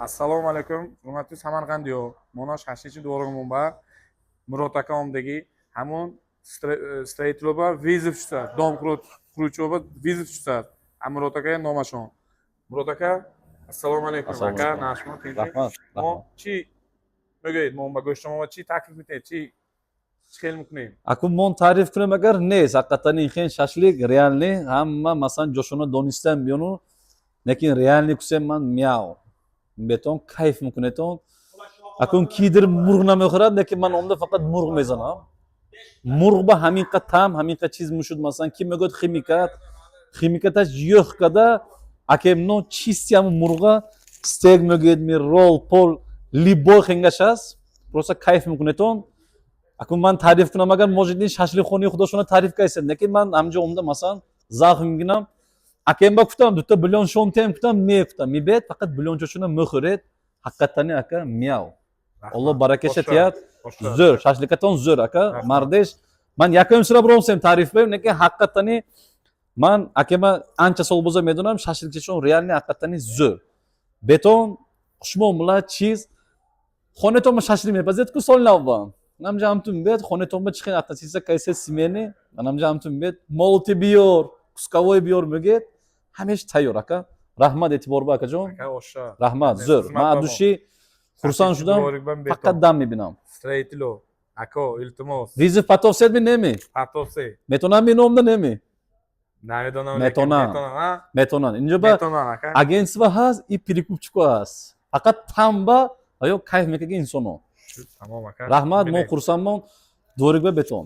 Assalomu alaykum. Hurmatli Samarqandiyo. Mana shashlichi do'rig'im bor. Murod akamdagi hamon streytloba vizivchisa, dom quruvchiba vizivchisa. Murod aka nomashon. Murod aka, assalomu alaykum. Assalomu Aka, alaykum. nashmo tinch. Rahmat. Mo chi mögey, mo ba go'shtoma chi taklif etay, chi xel mukne. Akun tarif kunam agar nes haqiqatan ixen shashlik realni hamma masalan joshona donistan biyonu lekin realni kusem man miau beton kayf mumkineton akun kidir murg namexrad lekin man onda faqat murg mezanam murg ba haminqa tam haminqa chiz mushud masalan kim megod ximikatash yo'q kada akemno chistyam murga steg meged mi roll pol libo xengashas просто kayf mumkineton Akun man tarif kunam agar mojidin shashlikxonayi xudosona tarif kaysan lekin man amja umda masalan zaxim ginam akemba kutam dutta bilyon shontem kutam ne kutam mibet faqat bilyon choshuna möxret haqiqatan aka miau Allah barakasha tiyat zo'r shashlikaton zo'r aka mardesh man yakam sira bromsem tarif bem lekin haqiqatan man akema ancha sol bo'lsa medonam shashlikchishon realni haqiqatan zo'r beton xushmon bilan chiz xoneton shashlik mepazet ku solnavban Namja amtum bet xone tomba chiqin atasisa kayse simeni namja amtum bet multi biyor kuskavoy biyor möget hamesh tayyor aka rahmat e'tibor bor akajon Aka o'sha. rahmat zo'r man adushi xursand shudam faqat dam mibinam Streytlo. Aka, iltimos. vizif patov sedmi nemi Patose. metonan mi nomda nemi Navidona. Metonan. ha? metonan injoba Metonan aka. agentstva has i pirikupchiko has faqat tamba ayo kayf mekaga insono Tamam aka. rahmat mo xursandman do'rikba beton